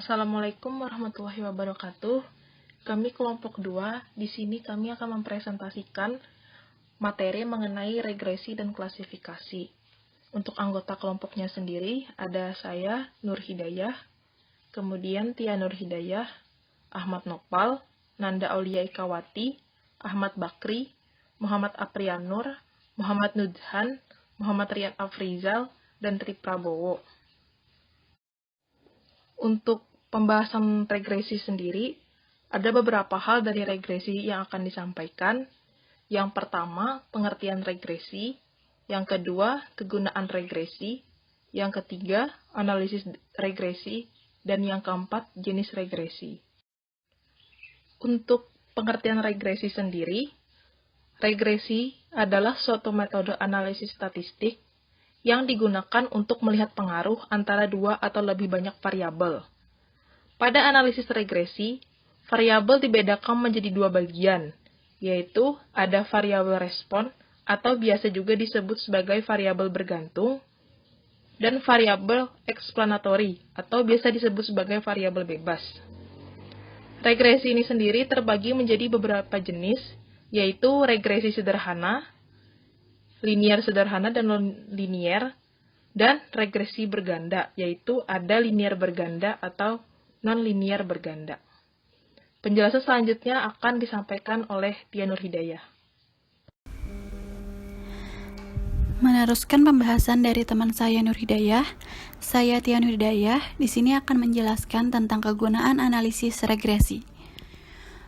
Assalamualaikum warahmatullahi wabarakatuh. Kami kelompok 2, di sini kami akan mempresentasikan materi mengenai regresi dan klasifikasi. Untuk anggota kelompoknya sendiri, ada saya, Nur Hidayah, kemudian Tia Nur Hidayah, Ahmad Nopal, Nanda Aulia Ikawati, Ahmad Bakri, Muhammad Aprianur, Muhammad Nudhan, Muhammad Riyad Afrizal, dan Tri Prabowo. Untuk pembahasan regresi sendiri, ada beberapa hal dari regresi yang akan disampaikan. Yang pertama, pengertian regresi. Yang kedua, kegunaan regresi. Yang ketiga, analisis regresi. Dan yang keempat, jenis regresi. Untuk pengertian regresi sendiri, regresi adalah suatu metode analisis statistik yang digunakan untuk melihat pengaruh antara dua atau lebih banyak variabel. Pada analisis regresi, variabel dibedakan menjadi dua bagian, yaitu ada variabel respon atau biasa juga disebut sebagai variabel bergantung, dan variabel explanatory atau biasa disebut sebagai variabel bebas. Regresi ini sendiri terbagi menjadi beberapa jenis, yaitu regresi sederhana, linear sederhana dan non-linear, dan regresi berganda, yaitu ada linear berganda atau non-linear berganda. Penjelasan selanjutnya akan disampaikan oleh Tia Nur Hidayah. Meneruskan pembahasan dari teman saya Nur Hidayah, saya Tia Nur Hidayah di sini akan menjelaskan tentang kegunaan analisis regresi.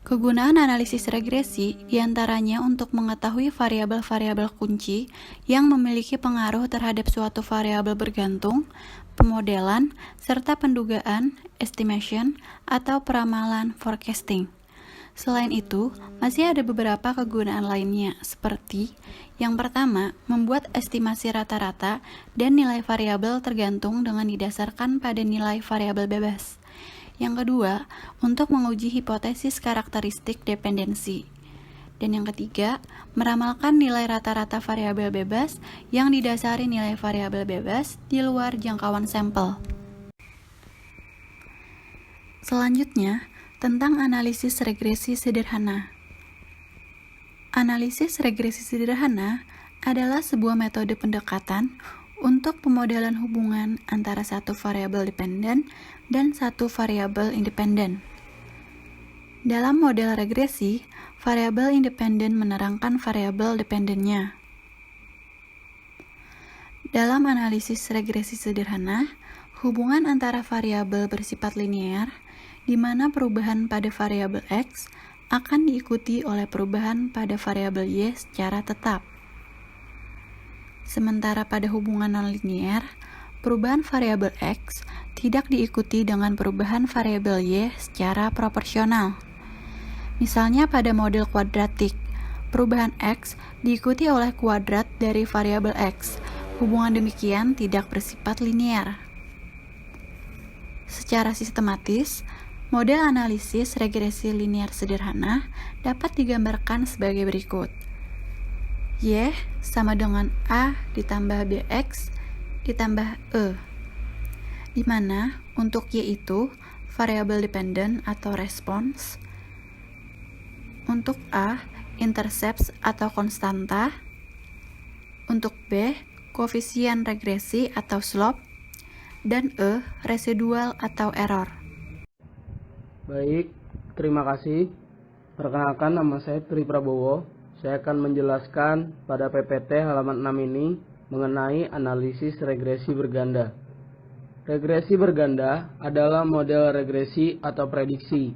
Kegunaan analisis regresi diantaranya untuk mengetahui variabel-variabel kunci yang memiliki pengaruh terhadap suatu variabel bergantung, pemodelan, serta pendugaan, estimation, atau peramalan forecasting. Selain itu, masih ada beberapa kegunaan lainnya, seperti yang pertama, membuat estimasi rata-rata dan nilai variabel tergantung dengan didasarkan pada nilai variabel bebas. Yang kedua, untuk menguji hipotesis karakteristik dependensi. Dan yang ketiga, meramalkan nilai rata-rata variabel bebas yang didasari nilai variabel bebas di luar jangkauan sampel. Selanjutnya, tentang analisis regresi sederhana. Analisis regresi sederhana adalah sebuah metode pendekatan untuk pemodelan hubungan antara satu variabel dependen dan satu variabel independen. Dalam model regresi, variabel independen menerangkan variabel dependennya. Dalam analisis regresi sederhana, hubungan antara variabel bersifat linear, di mana perubahan pada variabel X akan diikuti oleh perubahan pada variabel Y secara tetap. Sementara pada hubungan nonlinear, perubahan variabel X tidak diikuti dengan perubahan variabel Y secara proporsional. Misalnya pada model kuadratik, perubahan X diikuti oleh kuadrat dari variabel X. Hubungan demikian tidak bersifat linear. Secara sistematis, model analisis regresi linear sederhana dapat digambarkan sebagai berikut. Y sama dengan A ditambah BX ditambah E, di mana untuk Y itu variabel dependen atau response, untuk A intercepts atau konstanta, untuk B koefisien regresi atau slope, dan E residual atau error. Baik, terima kasih. Perkenalkan, nama saya Tri Prabowo. Saya akan menjelaskan pada PPT halaman 6 ini mengenai analisis regresi berganda. Regresi berganda adalah model regresi atau prediksi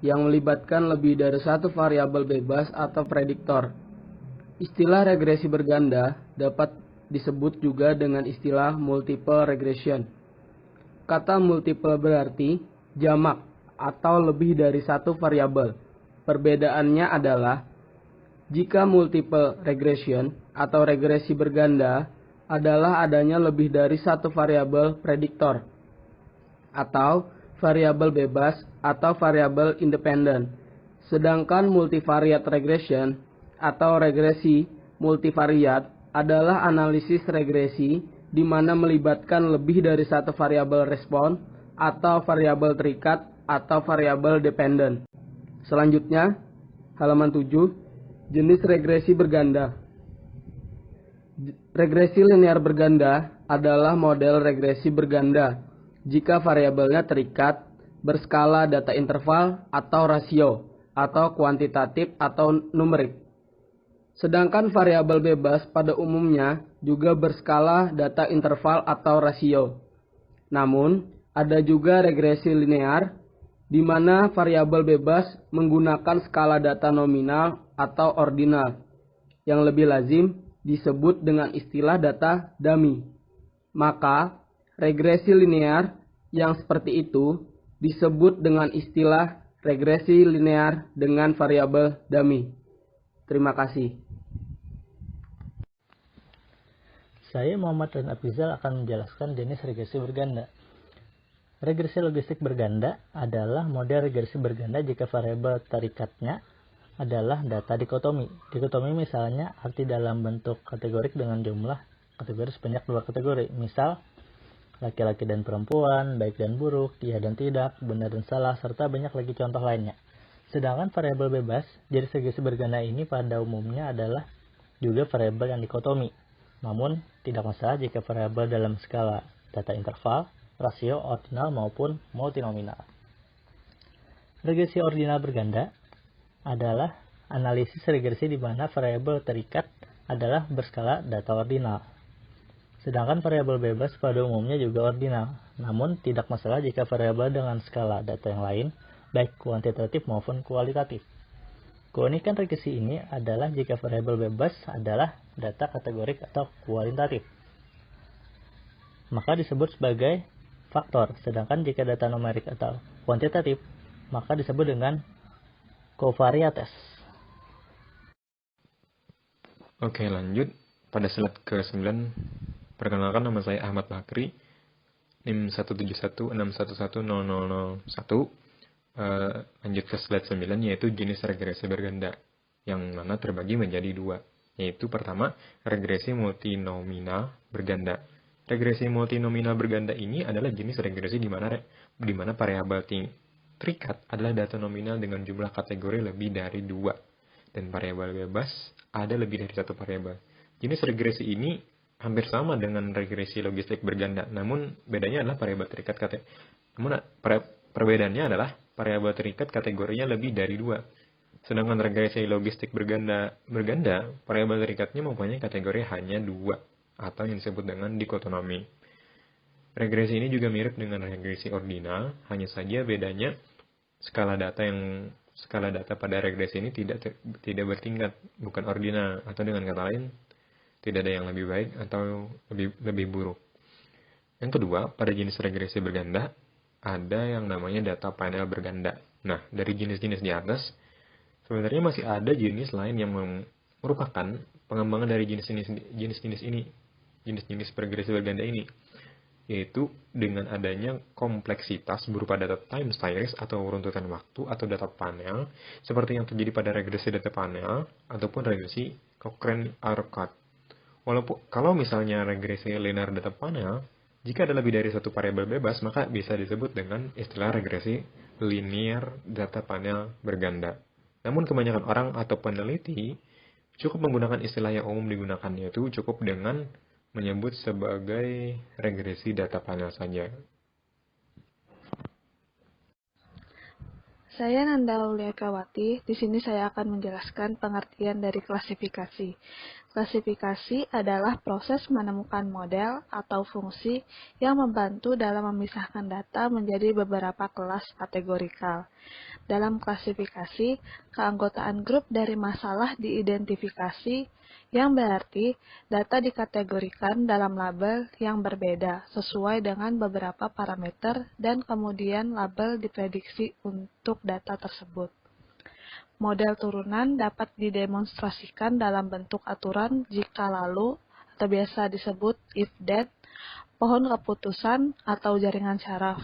yang melibatkan lebih dari satu variabel bebas atau prediktor. Istilah regresi berganda dapat disebut juga dengan istilah multiple regression. Kata multiple berarti jamak atau lebih dari satu variabel. Perbedaannya adalah jika multiple regression atau regresi berganda adalah adanya lebih dari satu variabel prediktor atau variabel bebas atau variabel independen. Sedangkan multivariate regression atau regresi multivariat adalah analisis regresi di mana melibatkan lebih dari satu variabel respon atau variabel terikat, atau variabel dependen. Selanjutnya, halaman 7, jenis regresi berganda. Regresi linear berganda adalah model regresi berganda jika variabelnya terikat, berskala data interval atau rasio, atau kuantitatif atau numerik. Sedangkan variabel bebas pada umumnya juga berskala data interval atau rasio. Namun, ada juga regresi linear, di mana variabel bebas menggunakan skala data nominal atau ordinal, yang lebih lazim disebut dengan istilah data dummy. Maka, regresi linear yang seperti itu disebut dengan istilah regresi linear dengan variabel dummy. Terima kasih. Saya Muhammad Ren Afizal akan menjelaskan jenis regresi berganda. Regresi logistik berganda adalah model regresi berganda jika variabel terikatnya adalah data dikotomi. Dikotomi misalnya arti dalam bentuk kategorik dengan jumlah kategori sebanyak 2 kategori. Misal, laki-laki dan perempuan, baik dan buruk, iya dan tidak, benar dan salah, serta banyak lagi contoh lainnya. Sedangkan variabel bebas, jenis regresi berganda ini pada umumnya adalah juga variabel yang dikotomi. Namun, tidak masalah jika variabel dalam skala data interval, rasio, ordinal maupun multinominal. Regresi ordinal berganda adalah analisis regresi di mana variabel terikat adalah berskala data ordinal. Sedangkan variabel bebas pada umumnya juga ordinal, namun tidak masalah jika variabel dengan skala data yang lain, baik kuantitatif maupun kualitatif. Keunikan regresi ini adalah jika variabel bebas adalah data kategorik atau kualitatif, maka disebut sebagai faktor, sedangkan jika data numerik atau kuantitatif, maka disebut dengan covariates. Oke, lanjut. Pada slide ke-9, perkenalkan, nama saya Ahmad Bakri, NIM 171611001. Lanjut ke slide 9, yaitu jenis regresi berganda, yang mana terbagi menjadi 2, yaitu pertama, regresi multinominal berganda. Regresi multinominal berganda ini adalah jenis regresi di mana variabel terikat adalah data nominal dengan jumlah kategori lebih dari 2, dan variabel bebas ada lebih dari 1 variabel. Jenis regresi ini hampir sama dengan regresi logistik berganda, namun bedanya adalah variabel terikat perbedaannya adalah variabel terikat kategorinya lebih dari 2. Sedangkan regresi logistik berganda, variabel terikatnya mempunyai kategori hanya 2, atau yang disebut dengan dikotomi. Regresi ini juga mirip dengan regresi ordinal, hanya saja bedanya skala data pada regresi ini tidak bertingkat, bukan ordinal, atau dengan kata lain, tidak ada yang lebih baik atau lebih buruk. Yang kedua, pada jenis regresi berganda, ada yang namanya data panel berganda. Nah, dari jenis-jenis di atas, sebenarnya masih ada jenis lain yang merupakan pengembangan dari jenis-jenis regresi berganda ini, yaitu dengan adanya kompleksitas berupa data time series atau runtutan waktu atau data panel, seperti yang terjadi pada regresi data panel ataupun regresi Cochrane-Urquhart. Kalau misalnya regresi linear data panel, jika ada lebih dari 1 variabel bebas, maka bisa disebut dengan istilah regresi linear data panel berganda. Namun kebanyakan orang atau peneliti cukup menggunakan istilah yang umum digunakan, yaitu cukup dengan menyebut sebagai regresi data panel saja. Saya Nanda Auliakawati. Di sini saya akan menjelaskan pengertian dari klasifikasi. Klasifikasi adalah proses menemukan model atau fungsi yang membantu dalam memisahkan data menjadi beberapa kelas kategorikal. Dalam klasifikasi, keanggotaan grup dari masalah diidentifikasi, yang berarti data dikategorikan dalam label yang berbeda sesuai dengan beberapa parameter dan kemudian label diprediksi untuk data tersebut. Model turunan dapat didemonstrasikan dalam bentuk aturan jika lalu atau biasa disebut if-then, pohon keputusan atau jaringan syaraf.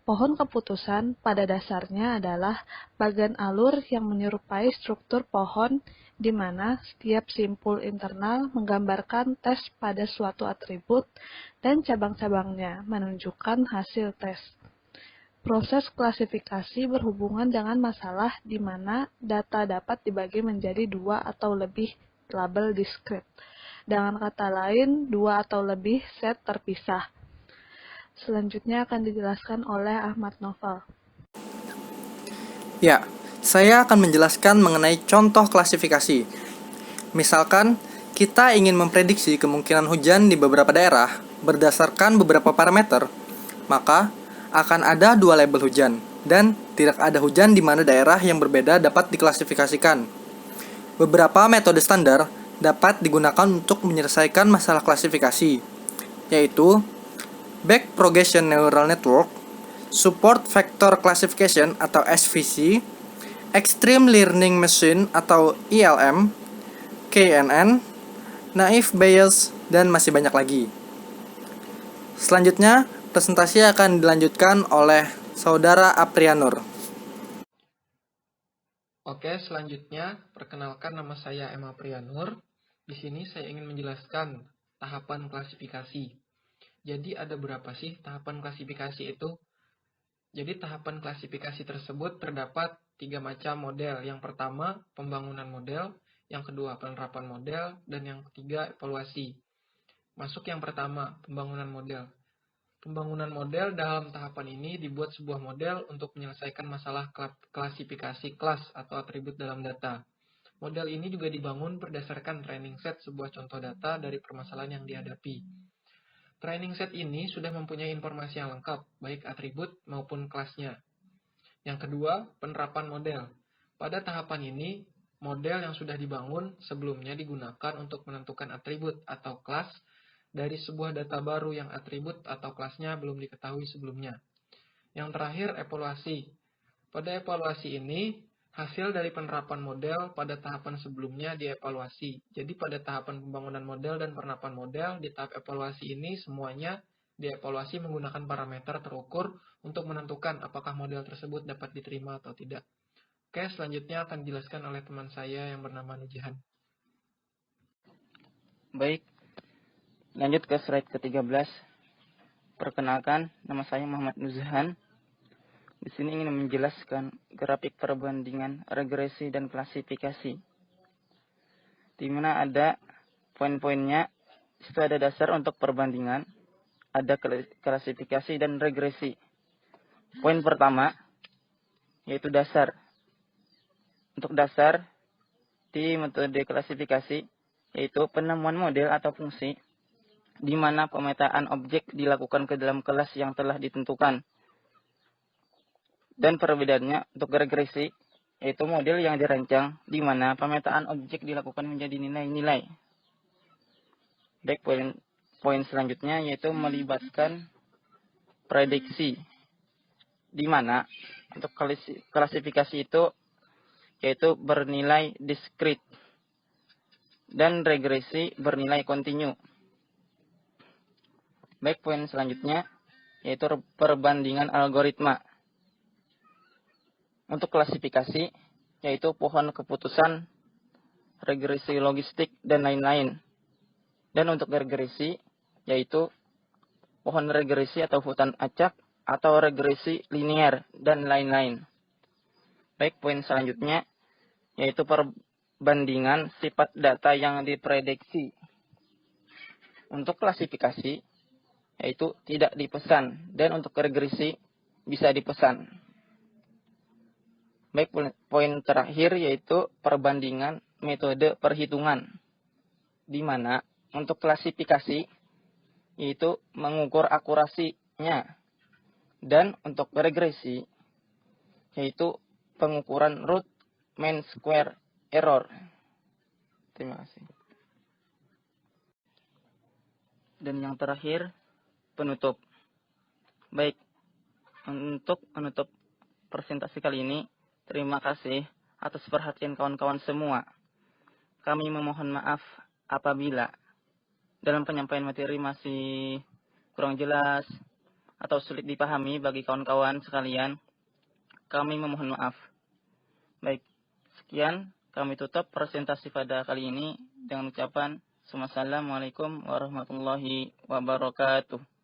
Pohon keputusan pada dasarnya adalah bagan alur yang menyerupai struktur pohon di mana setiap simpul internal menggambarkan tes pada suatu atribut dan cabang-cabangnya menunjukkan hasil tes. Proses klasifikasi berhubungan dengan masalah di mana data dapat dibagi menjadi dua atau lebih label diskrit. Dengan kata lain, dua atau lebih set terpisah. Selanjutnya akan dijelaskan oleh Ahmad Noval. Ya, saya akan menjelaskan mengenai contoh klasifikasi. Misalkan, kita ingin memprediksi kemungkinan hujan di beberapa daerah berdasarkan beberapa parameter, maka akan ada dua label hujan, dan tidak ada hujan di mana daerah yang berbeda dapat diklasifikasikan. Beberapa metode standar dapat digunakan untuk menyelesaikan masalah klasifikasi, yaitu Backpropagation Neural Network, Support Vector Classification atau SVC, Extreme Learning Machine atau ELM, KNN, Naive Bayes, dan masih banyak lagi. Selanjutnya, presentasi akan dilanjutkan oleh Saudara Aprianur. Oke, selanjutnya perkenalkan, nama saya M. Aprianur. Di sini saya ingin menjelaskan tahapan klasifikasi. Jadi ada berapa sih tahapan klasifikasi itu? Jadi tahapan klasifikasi tersebut terdapat 3 macam model. Yang pertama, pembangunan model. Yang kedua, penerapan model. Dan yang ketiga, evaluasi. Masuk yang pertama, pembangunan model. Pembangunan model dalam tahapan ini dibuat sebuah model untuk menyelesaikan masalah klasifikasi kelas atau atribut dalam data. Model ini juga dibangun berdasarkan training set sebuah contoh data dari permasalahan yang dihadapi. Training set ini sudah mempunyai informasi yang lengkap, baik atribut maupun kelasnya. Yang kedua, penerapan model. Pada tahapan ini, model yang sudah dibangun sebelumnya digunakan untuk menentukan atribut atau kelas dari sebuah data baru yang atribut atau kelasnya belum diketahui sebelumnya. Yang terakhir, evaluasi. Pada evaluasi ini, hasil dari penerapan model pada tahapan sebelumnya dievaluasi. Jadi pada tahapan pembangunan model dan penerapan model, di tahap evaluasi ini semuanya dievaluasi menggunakan parameter terukur untuk menentukan apakah model tersebut dapat diterima atau tidak. Oke, selanjutnya akan dijelaskan oleh teman saya yang bernama Nujihan. Baik, lanjut ke slide ke-13. Perkenalkan, nama saya Muhammad Nujihan. Di sini ingin menjelaskan grafik perbandingan regresi dan klasifikasi. Di mana ada poin-poinnya, itu ada dasar untuk perbandingan, ada klasifikasi dan regresi. Poin pertama yaitu dasar. Untuk dasar di metode klasifikasi yaitu penemuan model atau fungsi di mana pemetaan objek dilakukan ke dalam kelas yang telah ditentukan. Dan perbedaannya untuk regresi, yaitu model yang dirancang, di mana pemetaan objek dilakukan menjadi nilai-nilai. Baik, poin selanjutnya yaitu melibatkan prediksi, di mana untuk klasifikasi itu yaitu bernilai diskrit, dan regresi bernilai kontinu. Baik, poin selanjutnya yaitu perbandingan algoritma. Untuk klasifikasi, yaitu pohon keputusan, regresi logistik, dan lain-lain. Dan untuk regresi, yaitu pohon regresi atau hutan acak, atau regresi linear, dan lain-lain. Baik, poin selanjutnya, yaitu perbandingan sifat data yang diprediksi. Untuk klasifikasi, yaitu tidak dipesan, dan untuk regresi, bisa dipesan. Baik, poin terakhir yaitu perbandingan metode perhitungan, di mana untuk klasifikasi yaitu mengukur akurasinya, dan untuk regresi yaitu pengukuran root mean square error. Terima kasih. Dan yang terakhir, penutup. Baik, untuk menutup presentasi kali ini, terima kasih atas perhatian kawan-kawan semua. Kami memohon maaf apabila dalam penyampaian materi masih kurang jelas atau sulit dipahami bagi kawan-kawan sekalian. Kami memohon maaf. Baik, sekian kami tutup presentasi pada kali ini dengan ucapan Assalamualaikum warahmatullahi wabarakatuh.